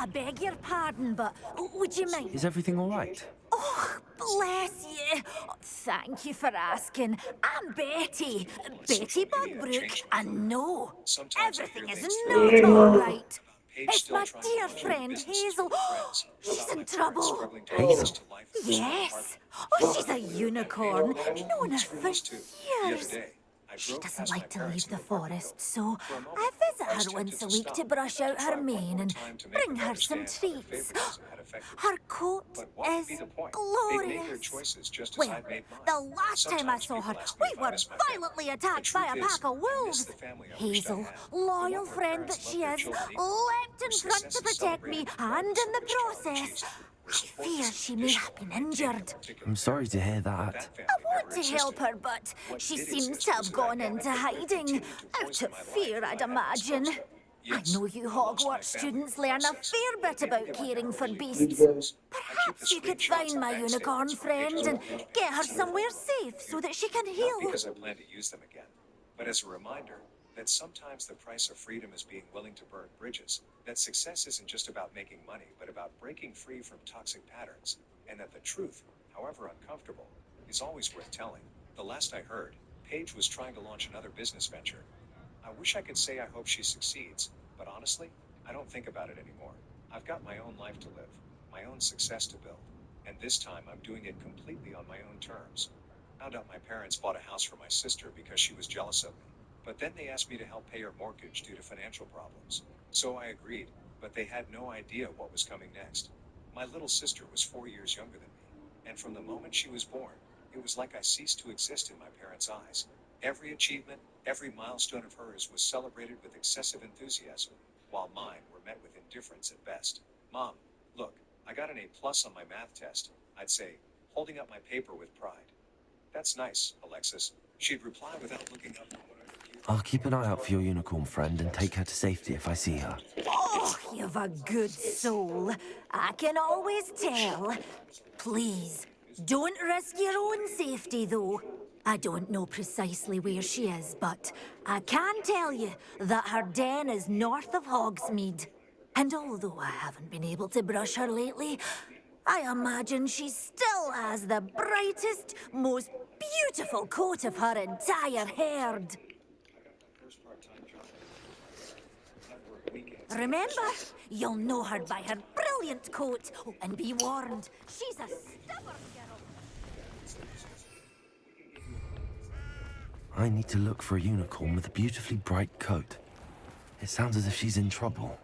I beg your pardon, but would you mind? Is everything all right? Oh, bless you. Oh, thank you for asking. I'm Betty. Betty Bugbrook. And no, everything is not all right. It's my dear friend Hazel. She's in trouble. Hazel? Yes. Oh, she's a unicorn. Known her for years. She doesn't like to leave the forest, so I visit her once a week to brush out her mane and bring her some treats. Her coat is glorious. Well, the last time I saw her, we were violently attacked by a pack of wolves. Hazel, loyal friend that she is, leapt in front to protect me, and in the process, I fear she may have been injured. I'm sorry to hear that. I want to help her, but she seems to have gone into hiding. Out of fear, I'd imagine. I know you Hogwarts students learn a fair bit about caring for beasts. Perhaps you could find my unicorn friend and get her somewhere safe so that she can heal. Not because I plan to use them again, but as a reminder that sometimes the price of freedom is being willing to burn bridges, that success isn't just about making money, but about breaking free from toxic patterns, and that the truth, however uncomfortable, is always worth telling. The last I heard, Paige was trying to launch another business venture. I wish I could say I hope she succeeds, but honestly, I don't think about it anymore. I've got my own life to live, my own success to build, and this time I'm doing it completely on my own terms. Found out my parents bought a house for my sister because she was jealous of me, but then they asked me to help pay her mortgage due to financial problems. So I agreed, but they had no idea what was coming next. My little sister was 4 years younger than me, and from the moment she was born, it was like I ceased to exist in my parents' eyes. Every achievement, every milestone of hers was celebrated with excessive enthusiasm, while mine were met with indifference at best. Mom, look, I got an A+ on my math test, I'd say, holding up my paper with pride. That's nice, Alexis. She'd reply without looking up. I'll keep an eye out for your unicorn friend and take her to safety if I see her. Oh, you've a good soul. I can always tell. Please, don't risk your own safety, though. I don't know precisely where she is, but I can tell you that her den is north of Hogsmeade. And although I haven't been able to brush her lately, I imagine she still has the brightest, most beautiful coat of her entire herd. Remember, you'll know her by her brilliant coat. Oh, and be warned, she's a stubborn girl. I need to look for a unicorn with a beautifully bright coat. It sounds as if she's in trouble.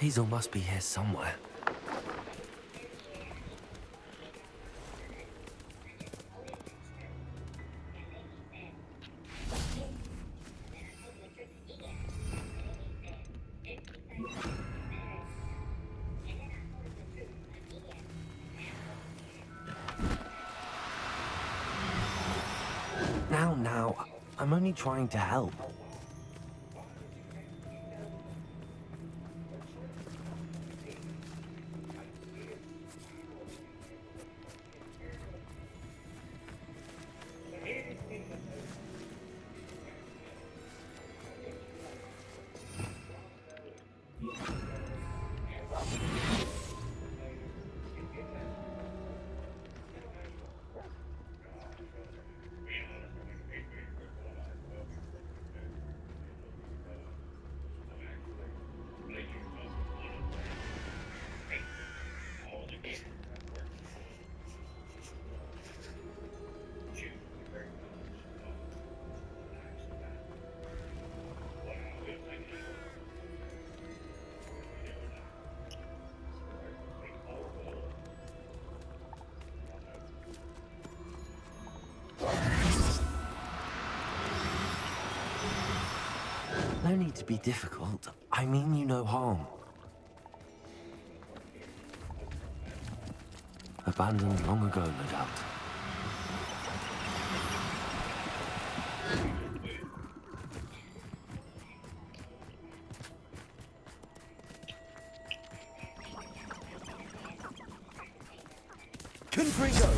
Hazel must be here somewhere. Now, I'm only trying to help. need to be difficult. I mean you no harm. Abandoned long ago, no doubt. Confringo!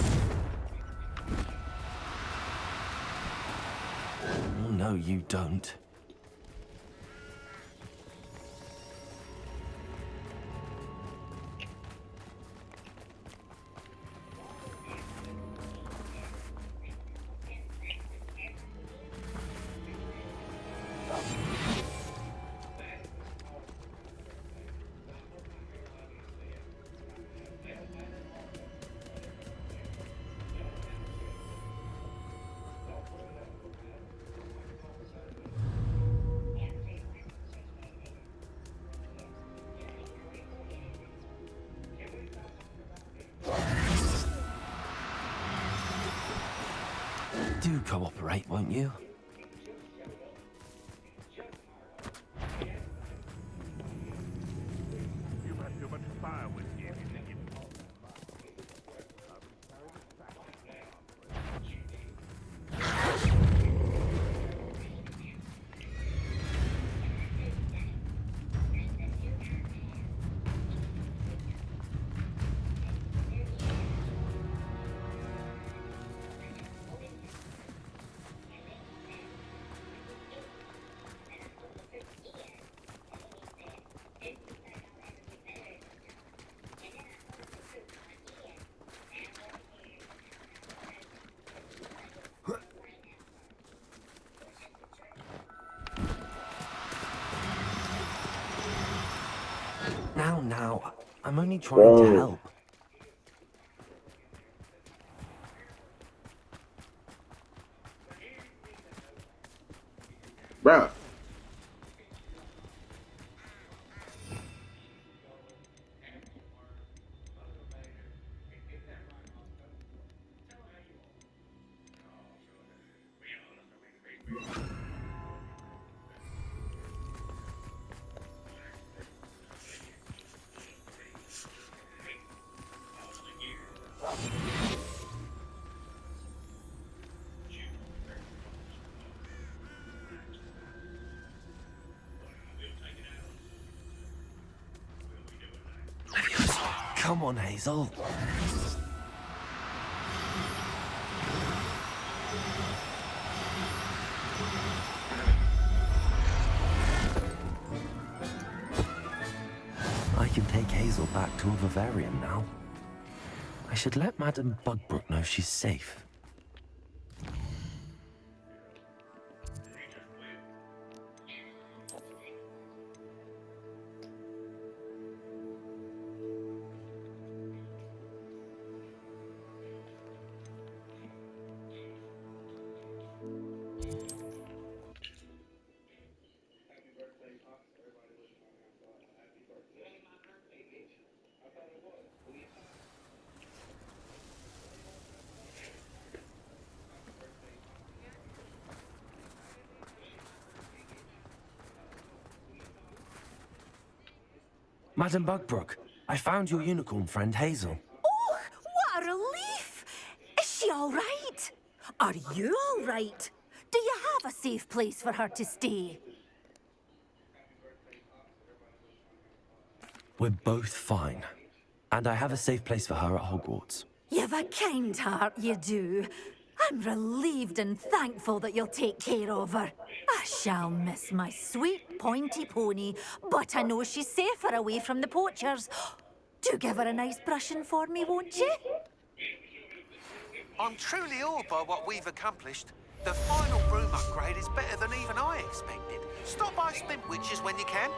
Oh, no, you don't. Do cooperate, won't you? You have too much fire with you if you think it. Now, I'm only trying to help. Bruh. Come on, Hazel. I can take Hazel back to a vivarium now. I should let Madame Bugbrook know she's safe. Madame Bugbrook, I found your unicorn friend Hazel. Oh, what a relief! Is she all right? Are you all right? Do you have a safe place for her to stay? We're both fine. And I have a safe place for her at Hogwarts. You've a kind heart, you do. I'm relieved and thankful that you'll take care of her. I shall miss my sweet pointy pony, but I know she's safer away from the poachers. Do give her a nice brushing for me, won't you? I'm truly awed by what we've accomplished. The final room upgrade is better than even I expected. Stop by Spintwitches when you can.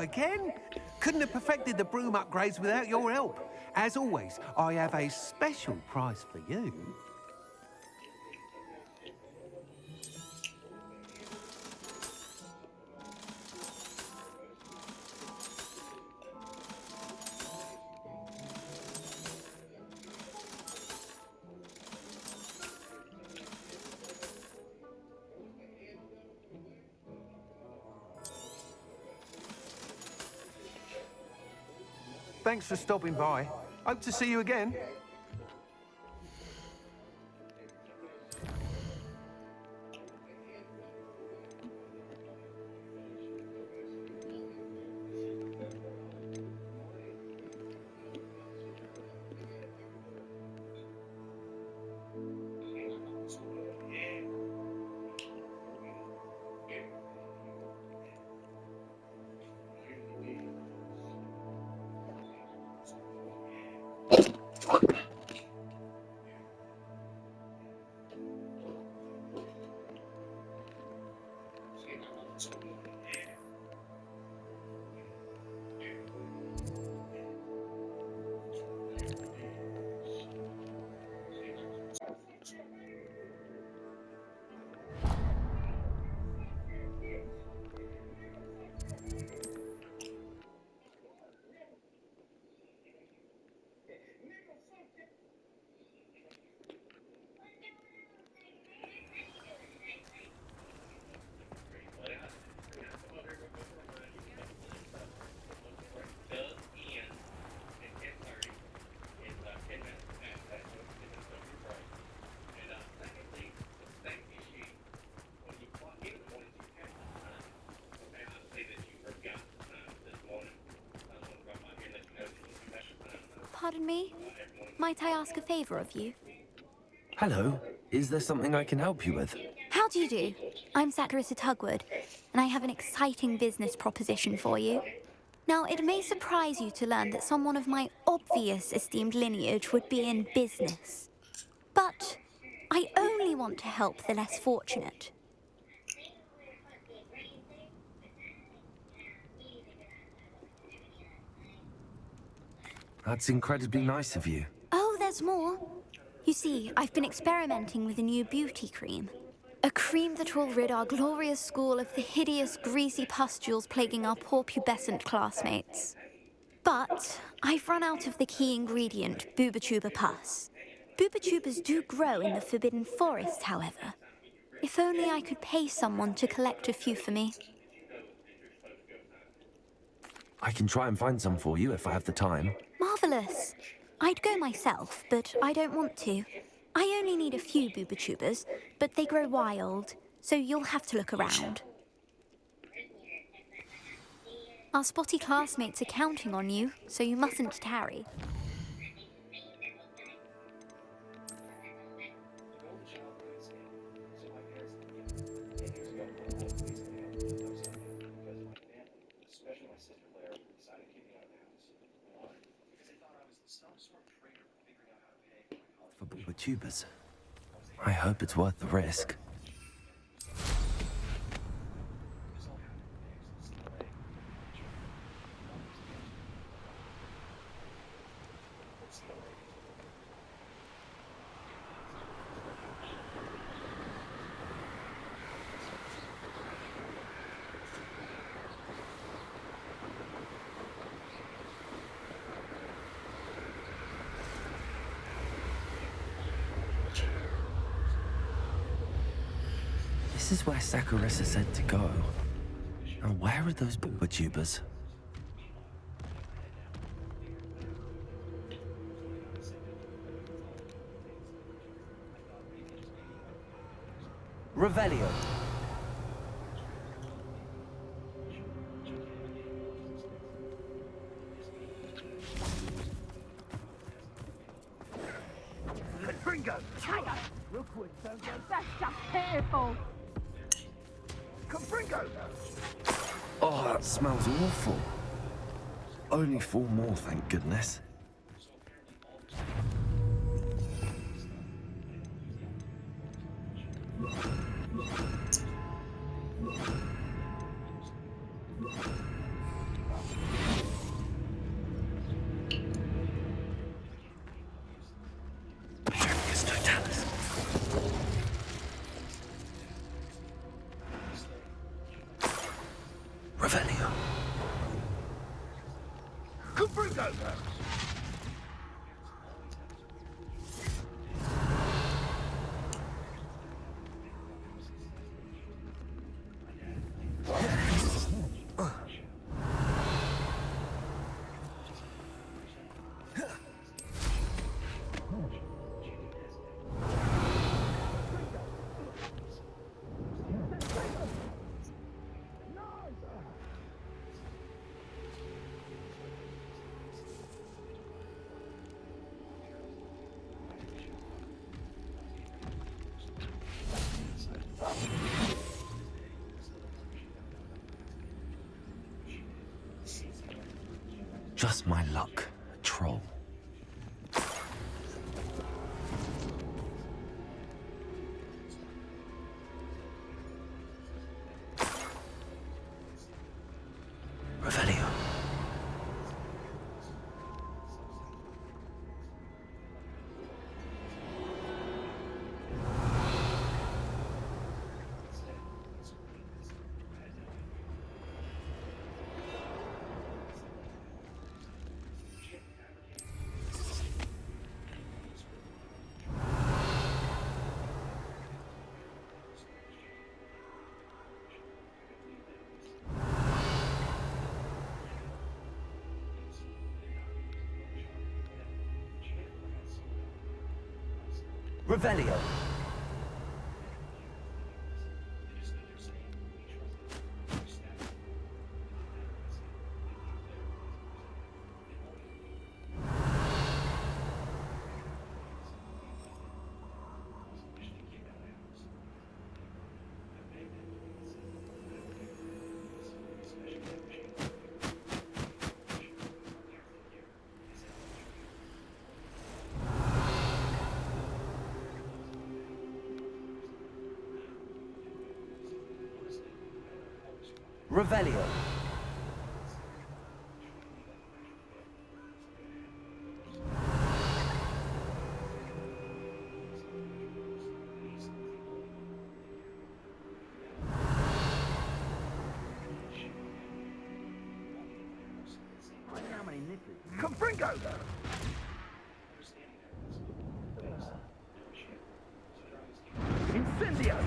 again. Couldn't have perfected the broom upgrades without your help. As always, I have a special prize for you. Thanks for stopping by. Hope to see you again. Pardon me? Might I ask a favour of you? Hello. Is there something I can help you with? How do you do? I'm Satirist at Hogwarts, and I have an exciting business proposition for you. Now, it may surprise you to learn that someone of my obvious esteemed lineage would be in business. But I only want to help the less fortunate. That's incredibly nice of you. Oh, there's more. You see, I've been experimenting with a new beauty cream. A cream that will rid our glorious school of the hideous, greasy pustules plaguing our poor pubescent classmates. But I've run out of the key ingredient, Booba-Tuba pus. Booba-Tubas do grow in the Forbidden Forest, however. If only I could pay someone to collect a few for me. I can try and find some for you if I have the time. Marvellous. I'd go myself, but I don't want to. I only need a few Booba-Tubas, but they grow wild, so you'll have to look around. Our spotty classmates are counting on you, so you mustn't tarry. For Booba-Tubas. I hope it's worth the risk. This is where Saccharissa said to go. Now where are those Booba-Tubas? Revelio. Confringo! Real quick, that's just pitiful. Confringo! Oh, that smells awful. Only 4 more, thank goodness. over! Just my luck. A troll. Revelio. Revelio. Revelio. How many nippers? Confringo! Incendio!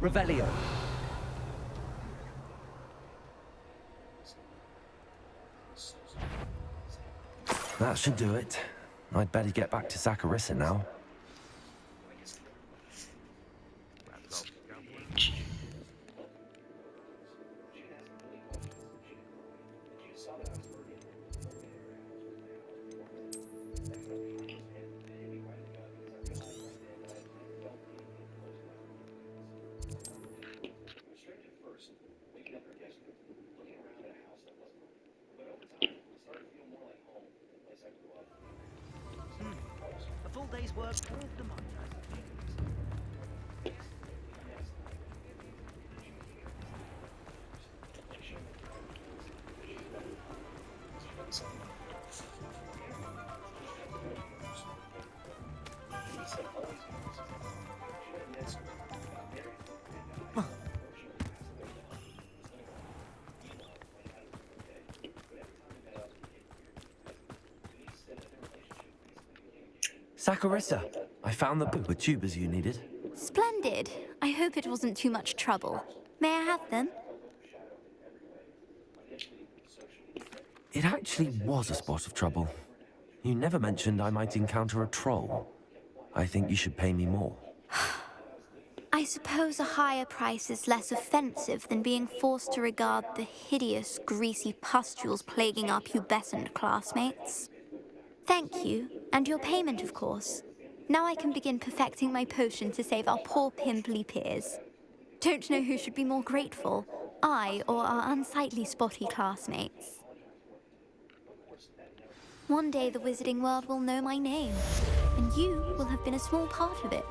Revelio. That should do it. I'd better get back to Saccharissa now. A full day's work, all the money. Saccharissa, I found the book with tubers you needed. Splendid. I hope it wasn't too much trouble. May I have them? It actually was a spot of trouble. You never mentioned I might encounter a troll. I think you should pay me more. I suppose a higher price is less offensive than being forced to regard the hideous, greasy pustules plaguing our pubescent classmates. Thank you, and your payment, of course. Now I can begin perfecting my potion to save our poor pimply peers. Don't know who should be more grateful, I or our unsightly spotty classmates. One day the wizarding world will know my name, and you will have been a small part of it.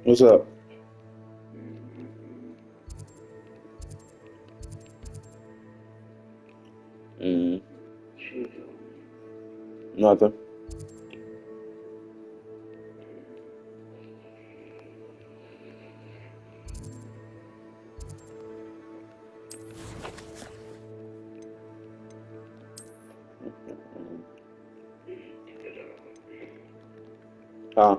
What's up? Mm, nothing. Huh?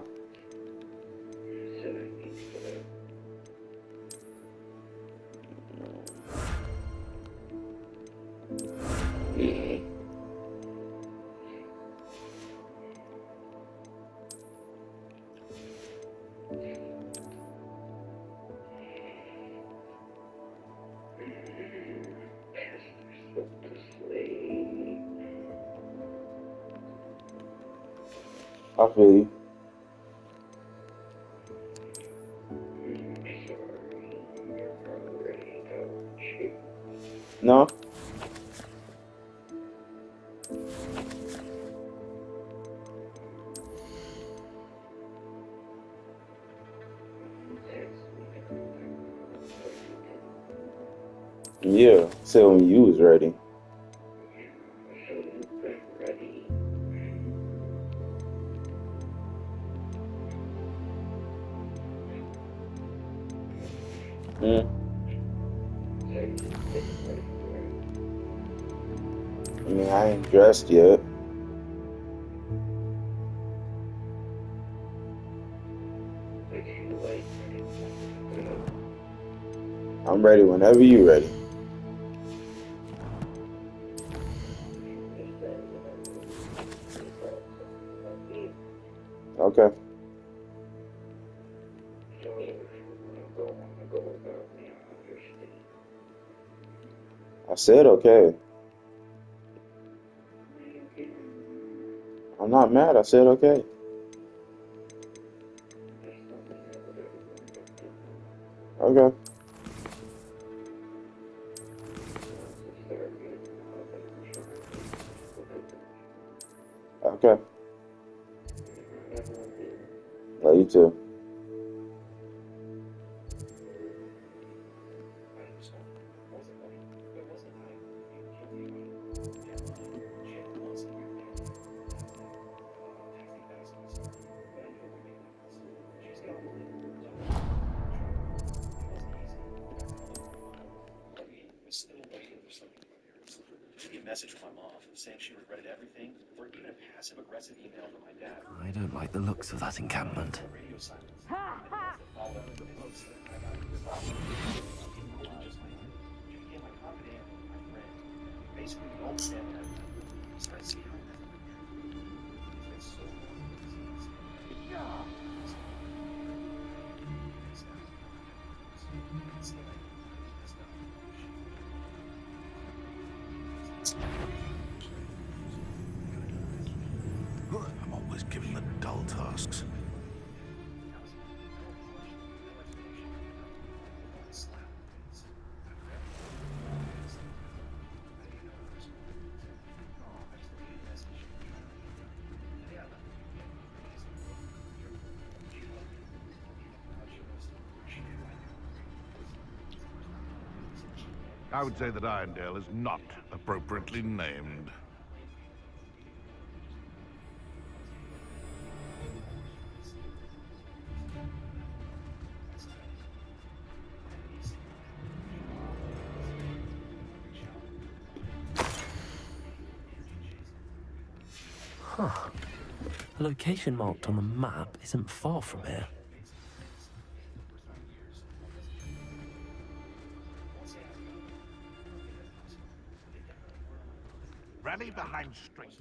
I feel you. No? Yeah. Said when you was ready. Mm. I mean, I ain't dressed yet. I'm ready whenever you ready. Okay. I said okay. I'm not mad. I said okay. Okay. Okay. Love you too. I don't like the looks of that encampment. I'm always given the dull tasks. I would say that Irondale is not appropriately named. Huh. The location marked on the map isn't far from here. Rally behind strength.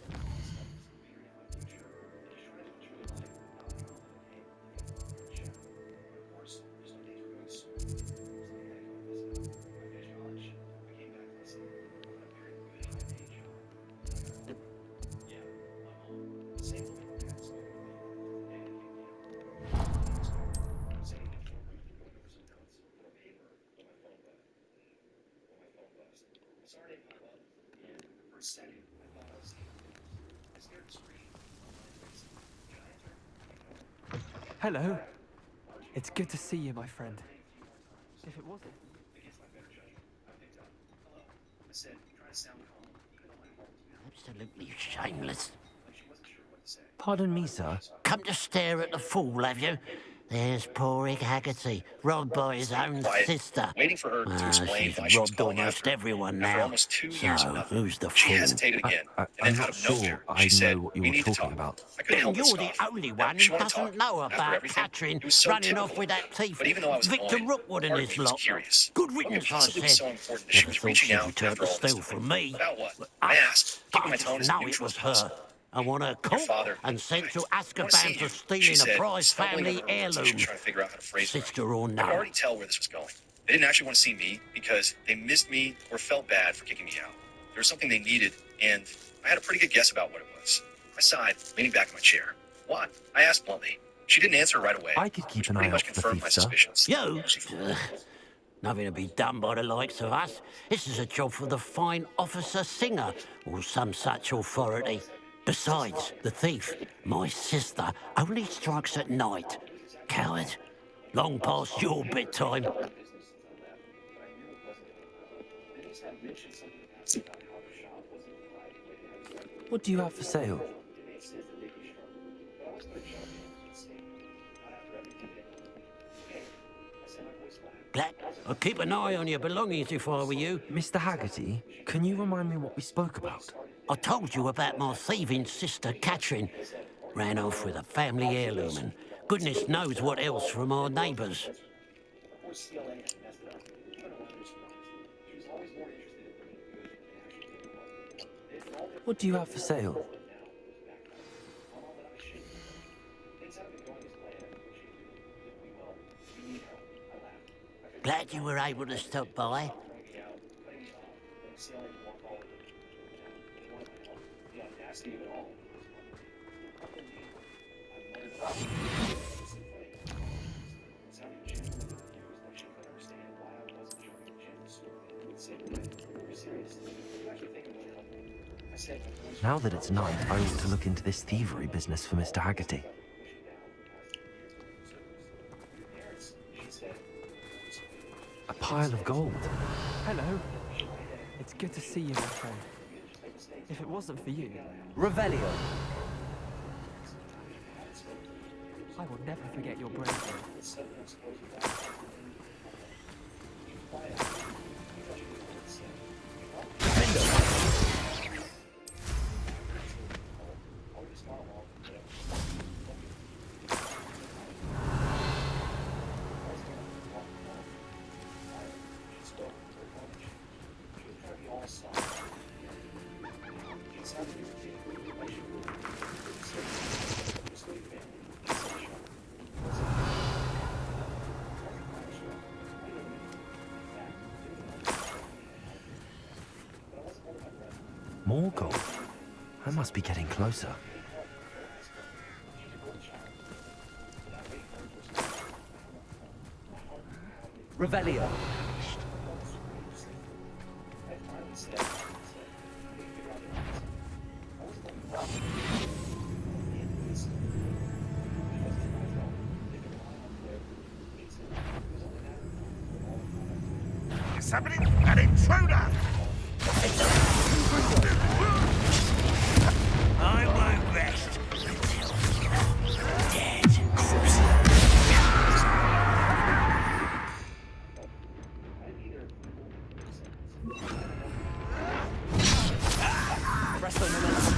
Hello. It's good to see you, my friend. If it wasn't... Absolutely shameless. Pardon me, sir. Come to stare at the fool, have you? There's poor Ig Haggerty, robbed by his own sister. Waiting for her to explain She's why she was robbed calling almost after her. everyone After now. almost 2 years of So, nothing, who's the she fool? hesitated again, and I'm then out not of sure nowhere, I she said, know what you "We were need to talking talk." about. I couldn't Then help but you're the scoff. only Now, one she who wanted to doesn't talk. know After about everything, Katrin it was so running typical off with that thief, But even though I was Victor annoyed, Rookwood and part of his me was lot. curious. Good What could riddance, I possibly be said. so important that she Never was thought reaching she'd out return after to all this steal time? from me. About what? I asked, keeping my tone as know neutral it as was possible. her. I want her Your caught father, and sent to I want to see Azkaban for you. She stealing a said, prized stumbling over family her words like she was heirloom. trying to figure out how to phrase it Sister right. or I could no. already tell where this was going. They didn't actually want to see me because they missed me or felt bad for kicking me out. There was something they needed, and I had a pretty good guess about what it was. I sighed, leaning back in my chair. Why? I asked bluntly. She didn't answer right away, I could keep which an pretty eye much out for the confirmed thief, my sir. suspicions. You? Nothing to be done by the likes of us. This is a job for the fine officer Singer, or some such authority. Besides, the thief, my sister, only strikes at night. Coward. Long past your bedtime. What do you have for sale? Black, I'd keep an eye on your belongings if I were you. Mr. Haggerty, can you remind me what we spoke about? I told you about my thieving sister, Katrin. Ran off with a family heirloom and goodness knows what else from our neighbours. What do you have for sale? Glad you were able to stop by. Now that it's night, I ought to look into this thievery business for Mr. Haggerty. A pile of gold. Hello. It's good to see you, my friend. If it wasn't for you... Revelio. I will never forget your bravery. More gold. I must be getting closer. Revelio. What's happening? An intruder! I won't rest until you're dead. Rest on the left.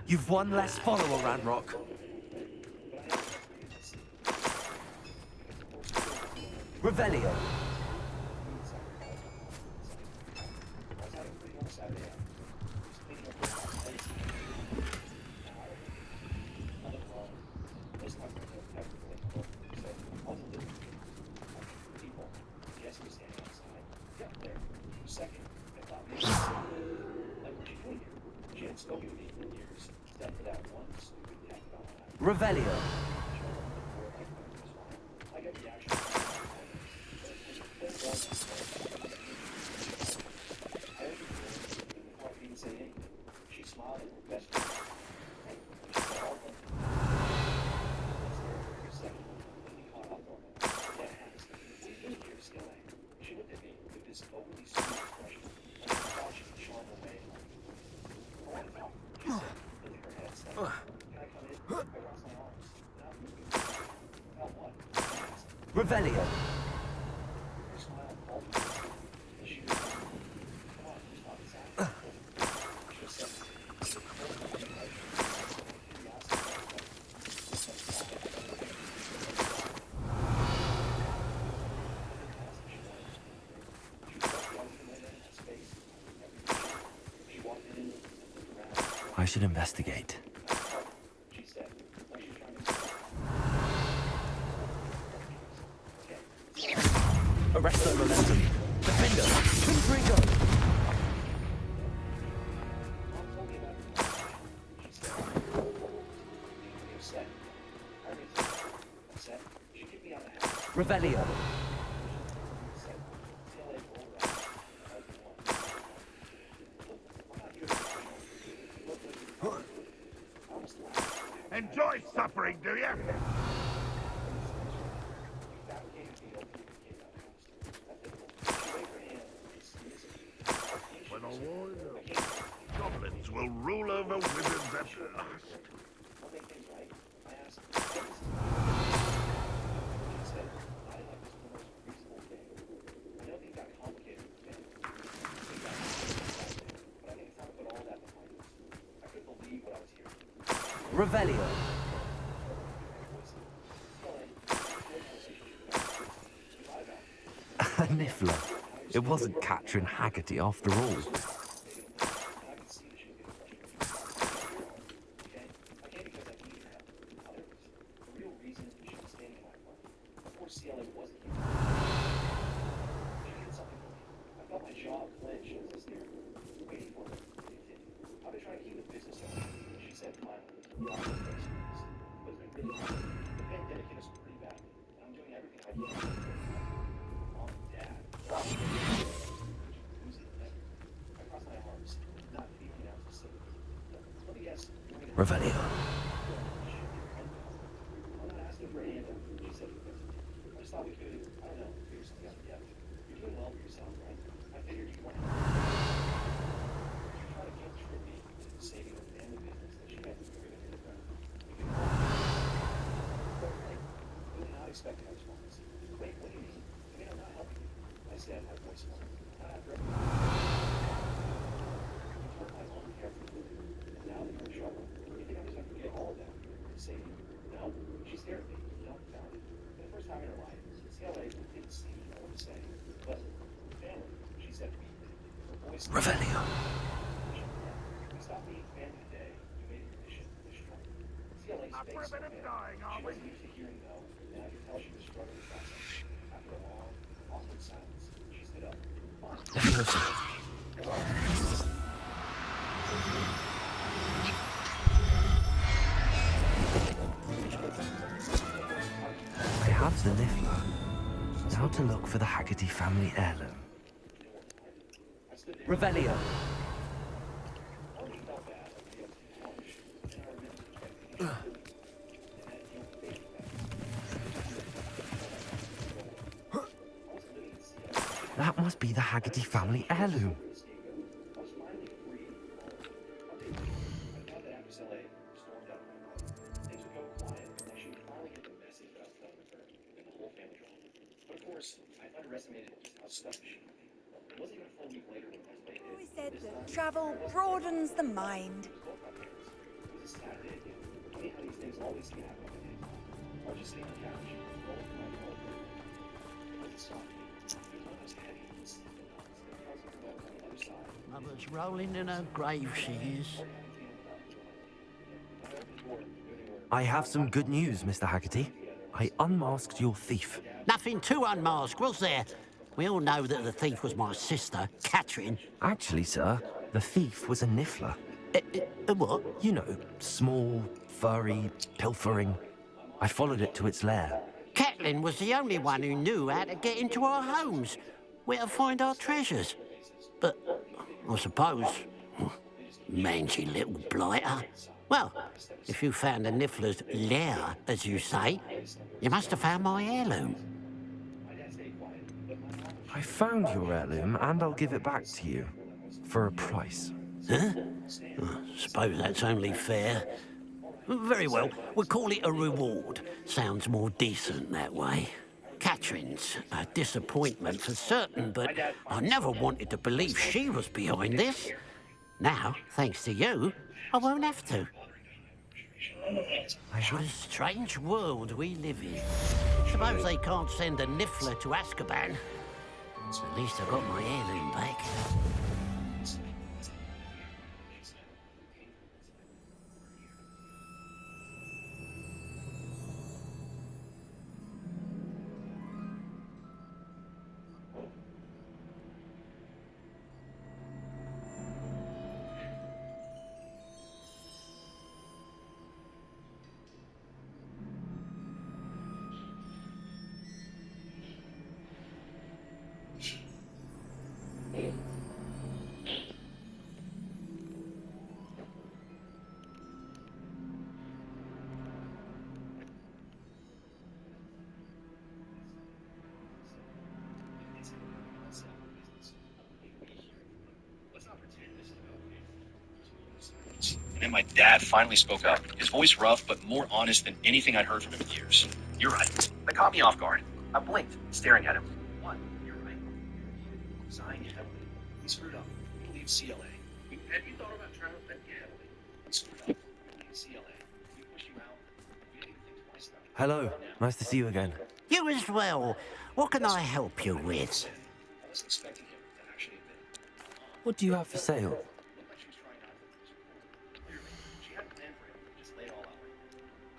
You've one less follower, Ranrock. Revelio. Revelio. Revelio. I should investigate. Arrest that momentum. Defender, Confringo. Revelio. Enjoy suffering, do you? When a war is over, goblins will rule over wizards at last. Revelio. A niffler. It wasn't Catherine Haggerty after all. Revelio. Revelio. Up for a bit of dying, are we? I have the niffler. Now to look for the Haggerty family heirloom. Revelio. That must be the Haggerty family heirloom. Always said that travel broadens the mind. Mother's rolling in her grave, she is. I have some good news, Mr. Haggerty. I unmasked your thief. Nothing to unmask, was there? We all know that the thief was my sister, Catherine. Actually, sir, the thief was a niffler. What? You know, small, furry, pilfering. I followed it to its lair. Catelyn was the only one who knew how to get into our homes, where to find our treasures. But I suppose, mangy little blighter. Well, if you found the niffler's lair, as you say, you must have found my heirloom. I found your heirloom, and I'll give it back to you. For a price. Huh? Suppose that's only fair. Very well, we'll call it a reward. Sounds more decent that way. Catherine's a disappointment for certain, but I never wanted to believe she was behind this. Now, thanks to you, I won't have to. What a strange world we live in. Suppose they can't send a Niffler to Azkaban. At least I got my heirloom back. And then my dad finally spoke up, his voice rough, but more honest than anything I'd heard from him in years. You're right. That caught me off guard. I blinked, staring at him. What? You're right. Signed heavily. We screwed up. We leave CLA. Have you thought about trying to bet heavily? We screwed up. We leave CLA. We pushed you out. We didn't even think twice about it. Hello. Nice to see you again. You as well. What can I help you with? I wasn't expecting him to actually admit it. What do you have for sale?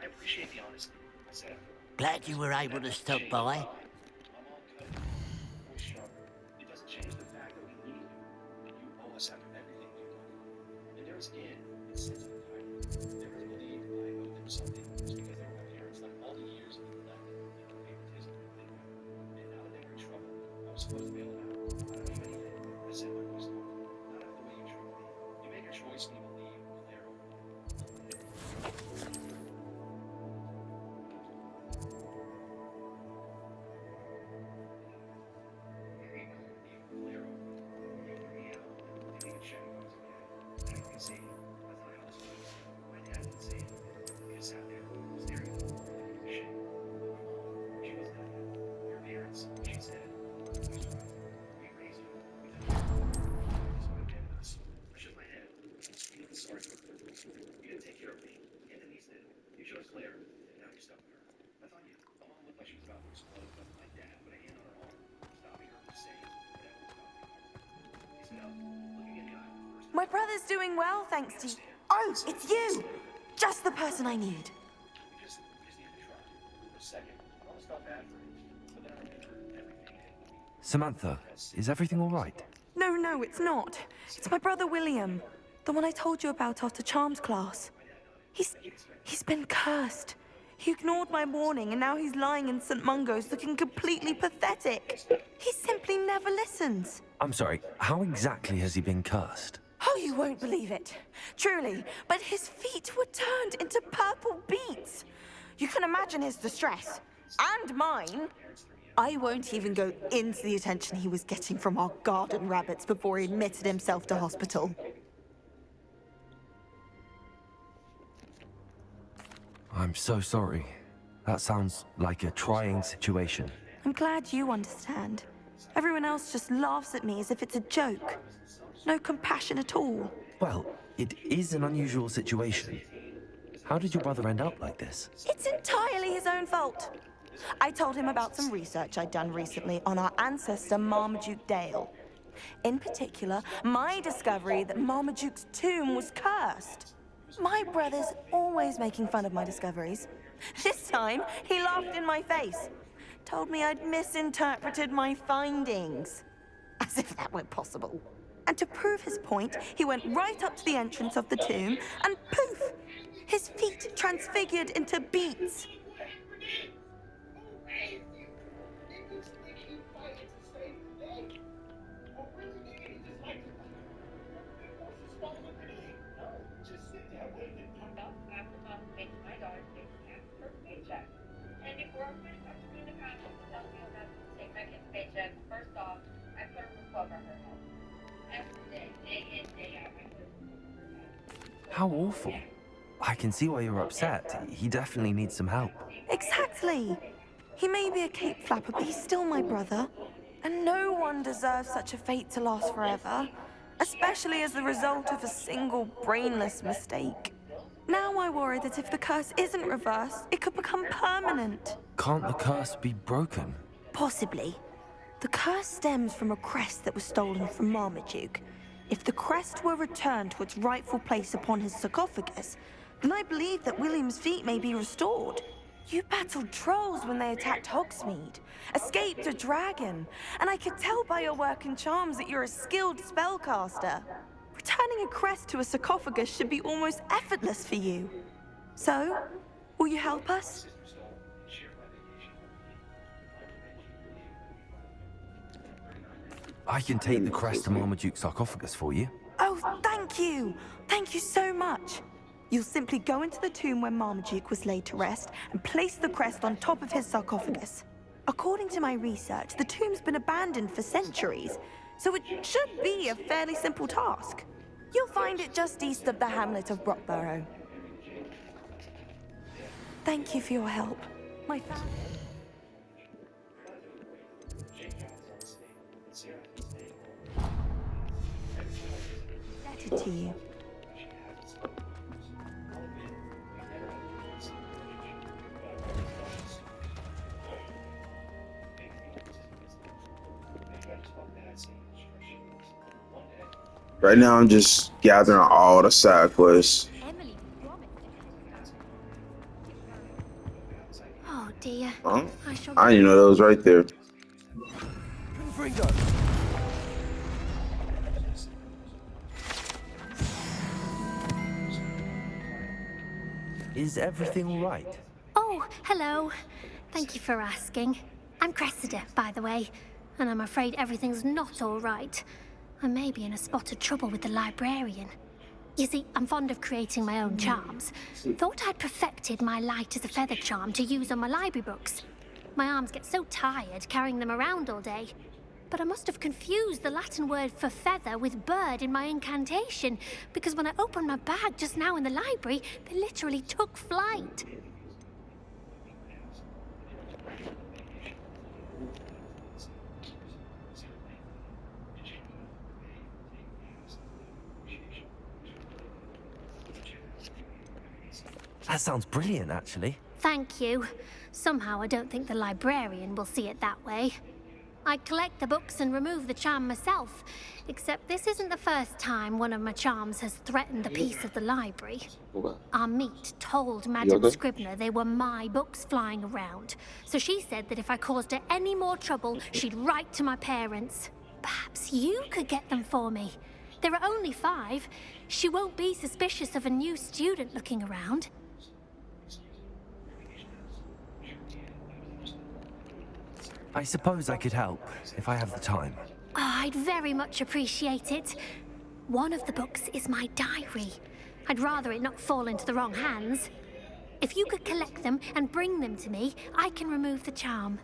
I appreciate the honesty. I said, Glad you were able to stop by. it doesn't change the fact that we need you. And you owe us after everything we've done. And there's Ann and sense of entitlement. They really believed I owed them something just because they were my parents, like all the years of neglect and the favoritism that they got. And now that they were in trouble, I was supposed to bail them out. I don't do anything. I said my voice off. Not after the way you treated me. You made your choice and you will leave Claire. My brother's doing well, thanks to you. Oh, it's you! Just the person I need. Samantha, is everything all right? No, it's not. It's my brother William. The one I told you about after Charms class. He's been cursed. He ignored my warning and now he's lying in St. Mungo's looking completely pathetic. He simply never listens. I'm sorry, how exactly has he been cursed? Oh, you won't believe it. Truly, but his feet were turned into purple beets. You can imagine his distress. And mine. I won't even go into the attention he was getting from our garden rabbits before he admitted himself to hospital. I'm so sorry. That sounds like a trying situation. I'm glad you understand. Everyone else just laughs at me as if it's a joke. No compassion at all. Well, it is an unusual situation. How did your brother end up like this? It's entirely his own fault. I told him about some research I'd done recently on our ancestor Marmaduke Dale. In particular, my discovery that Marmaduke's tomb was cursed. My brother's always making fun of my discoveries. This time, he laughed in my face. Told me I'd misinterpreted my findings. As if that were possible. And to prove his point, he went right up to the entrance of the tomb and poof! His feet transfigured into beets. How awful. I can see why you're upset. He definitely needs some help. Exactly. He may be a cape flapper, but he's still my brother. And no one deserves such a fate to last forever, especially as the result of a single brainless mistake. Now I worry that if the curse isn't reversed, it could become permanent. Can't the curse be broken? Possibly. The curse stems from a crest that was stolen from Marmaduke. If the crest were returned to its rightful place upon his sarcophagus, then I believe that William's feet may be restored. You battled trolls when they attacked Hogsmeade, escaped a dragon, and I could tell by your work and charms that you're a skilled spellcaster. Returning a crest to a sarcophagus should be almost effortless for you. So, will you help us? I can take the crest to Marmaduke's sarcophagus for you. Oh, thank you! Thank you so much! You'll simply go into the tomb where Marmaduke was laid to rest and place the crest on top of his sarcophagus. According to my research, the tomb's been abandoned for centuries, so it should be a fairly simple task. You'll find it just east of the hamlet of Brockborough. Thank you for your help. My family... indebted to you. Right now, I'm just gathering all the side quests. Oh dear. Huh? I didn't know that was right there. Is everything all right? Oh, hello. Thank you for asking. I'm Cressida, by the way, and I'm afraid everything's not all right. I may be in a spot of trouble with the librarian. You see, I'm fond of creating my own charms. Thought I'd perfected my light as a feather charm to use on my library books. My arms get so tired carrying them around all day. But I must have confused the Latin word for feather with bird in my incantation, because when I opened my bag just now in the library, they literally took flight. That sounds brilliant, actually. Thank you. Somehow I don't think the librarian will see it that way. I collect the books and remove the charm myself, except this isn't the first time one of my charms has threatened the peace of the library. Our meet told Madame Scribner they were my books flying around, so she said that if I caused her any more trouble, she'd write to my parents. Perhaps you could get them for me. There are only 5. She won't be suspicious of a new student looking around. I suppose I could help, if I have the time. Oh, I'd very much appreciate it. One of the books is my diary. I'd rather it not fall into the wrong hands. If you could collect them and bring them to me, I can remove the charm.